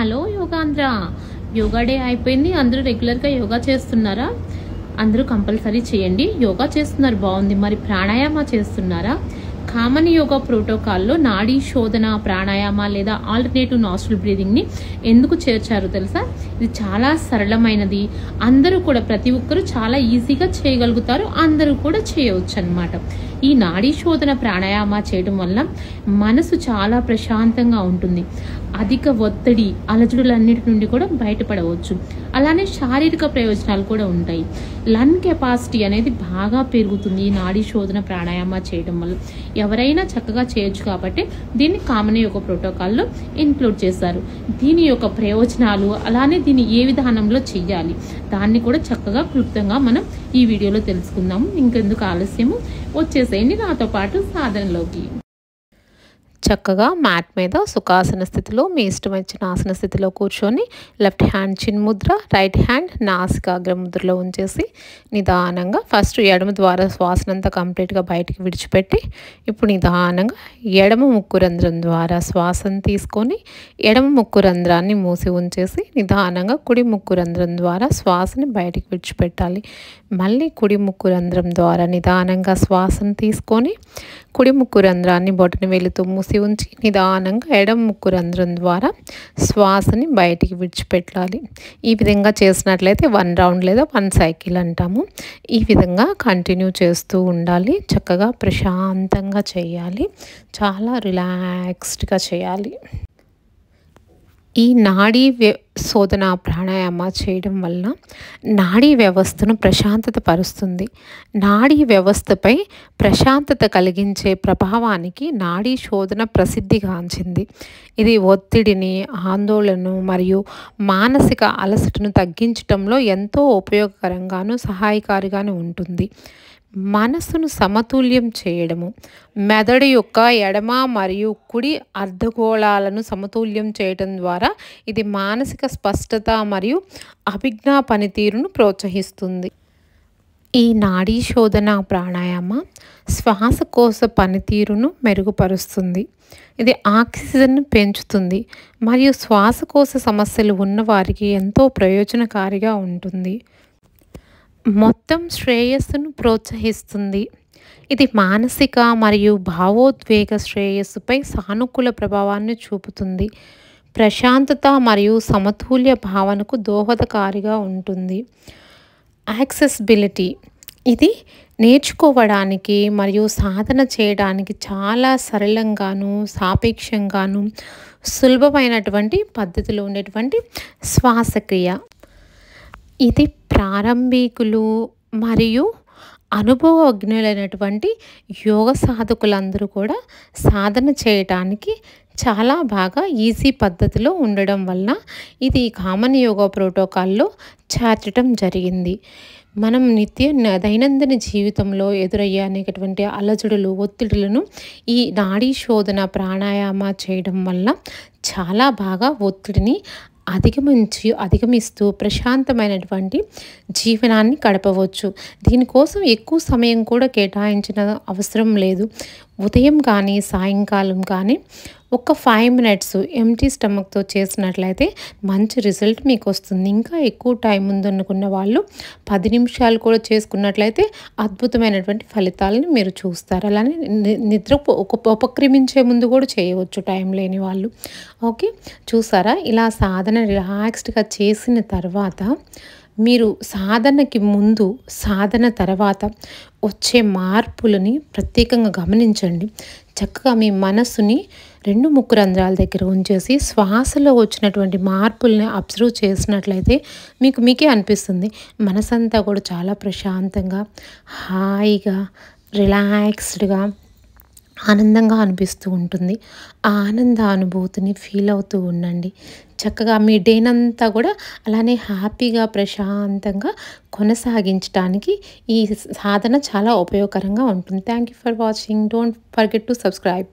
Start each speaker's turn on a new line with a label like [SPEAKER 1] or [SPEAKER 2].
[SPEAKER 1] Hello Yogandhra yoga day అయిపోయింది. అందరూ రెగ్యులర్గా యోగా చేస్తున్నారా? అందరూ కంపల్సరీ చేయండి. యోగా చేస్తున్నారు, బాగుంది. మరి ప్రాణాయామ చేస్తున్నారా? కామన్ యోగా ప్రోటోకాల్లో నాడీ శోధన ప్రాణాయామ లేదా ఆల్టర్నేటివ్ నాస్ట్రల్ బ్రీదింగ్ని ఎందుకు చేర్చారో తెలుసా? ఇది చాలా సరళమైనది. అందరూ కూడా, ప్రతి ఒక్కరూ చాలా ఈజీగా చేయగలుగుతారు. అందరూ కూడా చేయవచ్చు అన్నమాట. ఈ నాడీ శోధన ప్రాణాయామ చేయడం వల్ల మనసు చాలా ప్రశాంతంగా ఉంటుంది. అధిక ఒత్తిడి, అలజడులన్నిటి నుండి కూడా బయటపడవచ్చు. అలానే శారీరక ప్రయోజనాలు కూడా ఉంటాయి. లంగ్ కెపాసిటీ అనేది బాగా పెరుగుతుంది ఈ నాడీ శోధన ప్రాణాయామ చేయడం వల్ల. ఎవరైనా చక్కగా చేయొచ్చు కాబట్టి దీన్ని కామన్ యోగా ప్రోటోకాల్లో ఇంక్లూడ్ చేశారు. దీని యొక్క ప్రయోజనాలు, అలానే దీన్ని ఏ విధానంలో చెయ్యాలి, దాన్ని కూడా చక్కగా క్లుప్తంగా మనం ఈ వీడియోలో తెలుసుకుందాము. ఇంకెందుకు ఆలస్యము, వచ్చేసేయండి నాతో పాటు సాధనలోకి. చక్కగా మ్యాట్ మీద సుఖాసన స్థితిలో, మీ ఇష్టం వచ్చిన ఆసన స్థితిలో కూర్చొని లెఫ్ట్ హ్యాండ్ చిన్ ముద్ర, రైట్ హ్యాండ్ నాసికాగ్ర ముద్రలో ఉంచేసి నిదానంగా ఫస్ట్ ఎడమ ద్వారా శ్వాసనంతా కంప్లీట్గా బయటికి విడిచిపెట్టి, ఇప్పుడు నిదానంగా ఎడమ ముక్కు రంధ్రం ద్వారా శ్వాసను తీసుకొని ఎడమ ముక్కు రంధ్రాన్ని మూసి ఉంచేసి నిదానంగా కుడి ముక్కు రంధ్రం ద్వారా శ్వాసని బయటికి విడిచిపెట్టాలి. మళ్ళీ కుడి ముక్కు రంధ్రం ద్వారా నిదానంగా శ్వాసను తీసుకొని కుడి ముక్కు రంధ్రాన్ని బొటన వేలుతో మూసి ఉంచి నిదానంగా ఎడమ ముక్కు రంధ్రం ద్వారా శ్వాసని బయటికి విడిచిపెట్టాలి. ఈ విధంగా చేసినట్లయితే 1 రౌండ్ లేదా 1 సైకిల్ అంటాము. ఈ విధంగా కంటిన్యూ చేస్తూ ఉండాలి. చక్కగా ప్రశాంతంగా చేయాలి. చాలా రిలాక్స్డ్గా చేయాలి. ఈ నాడీ శోధన ప్రాణాయామ చేయడం వల్ల నాడీ వ్యవస్థను ప్రశాంతత పరుస్తుంది. నాడీ వ్యవస్థపై ప్రశాంతత కలిగించే ప్రభావానికి నాడీ శోధన ప్రసిద్ధిగాంచింది. ఇది ఒత్తిడిని, ఆందోళనను మరియు మానసిక అలసటను తగ్గించడంలో ఎంతో ఉపయోగకరంగాను సహాయకారిగాను ఉంటుంది. మనసును సమతుల్యం చేయడము, మెదడు యొక్క ఎడమ మరియు కుడి అర్ధగోళాలను సమతుల్యం చేయడం ద్వారా ఇది మానసిక స్పష్టత మరియు అభిజ్ఞా పనితీరును ప్రోత్సహిస్తుంది. ఈ నాడీ శోధన ప్రాణాయామ శ్వాసకోశ పనితీరును మెరుగుపరుస్తుంది. ఇది ఆక్సిజన్ను పెంచుతుంది మరియు శ్వాసకోశ సమస్యలు ఉన్నవారికి ఎంతో ప్రయోజనకారిగా ఉంటుంది. మొత్తం శ్రేయస్సును ప్రోత్సహిస్తుంది. ఇది మానసిక మరియు భావోద్వేగ శ్రేయస్సుపై సానుకూల ప్రభావాన్ని చూపుతుంది. ప్రశాంతత మరియు సమతుల్య భావనకు దోహదకారిగా ఉంటుంది. యాక్సెసిబిలిటీ, ఇది నేర్చుకోవడానికి మరియు సాధన చేయడానికి చాలా సరళంగాను, సాపేక్షంగాను, సులభమైనటువంటి పద్ధతిలో ఉండేటువంటి శ్వాసక్రియ. ఇది ప్రారంభికులు మరియు అనుభవజ్ఞులైనటువంటి యోగ సాధకులందరూ కూడా సాధన చేయటానికి చాలా బాగా ఈజీ పద్ధతిలో ఉండడం వల్ల ఇది కామన్ యోగా ప్రోటోకాల్లో చేర్చడం జరిగింది. మనం దైనందిన జీవితంలో ఎదురయ్యే అనేకటువంటి అలజడులు, ఒత్తిడులను ఈ నాడీ శోధన ప్రాణాయామ చేయడం వల్ల చాలా బాగా ఒత్తిడిని అధిగమిస్తూ ప్రశాంతమైనటువంటి జీవనాన్ని గడపవచ్చు. దీనికోసం ఎక్కువ సమయం కూడా కేటాయించిన అవసరం లేదు. ఉదయం కానీ సాయంకాలం కానీ ఒక 5 మినిట్స్ ఎంటీ స్టమక్తో చేసినట్లయితే మంచి రిజల్ట్ మీకు వస్తుంది. ఇంకా ఎక్కువ టైం ఉందనుకున్న వాళ్ళు 10 నిమిషాలు కూడా చేసుకున్నట్లయితే అద్భుతమైనటువంటి ఫలితాలను మీరు చూస్తారు. అలానే నిద్ర ఉపక్రమించే ముందు కూడా చేయవచ్చు టైం లేని వాళ్ళు. ఓకే, చూసారా? ఇలా సాధన రిలాక్స్డ్గా చేసిన తర్వాత మీరు సాధనకి ముందు, సాధన తర్వాత వచ్చే మార్పులని ప్రత్యేకంగా గమనించండి. చక్కగా మీ మనస్సుని 2 ముక్కు రంధ్రాల దగ్గర ఉంచేసి శ్వాసలో వచ్చినటువంటి మార్పుల్ని అబ్జర్వ్ చేసినట్లయితే మీకే అనిపిస్తుంది మనసంతా కూడా చాలా ప్రశాంతంగా, హాయిగా, రిలాక్స్డ్గా, ఆనందంగా అనిపిస్తూ ఉంటుంది. ఆ ఆనంద అనుభూతిని ఫీల్ అవుతూ ఉండండి. చక్కగా మీ డేనంతా కూడా అలానే హ్యాపీగా, ప్రశాంతంగా కొనసాగించడానికి ఈ సాధన చాలా ఉపయోగకరంగా ఉంటుంది. Thank you for watching. Don't forget to subscribe.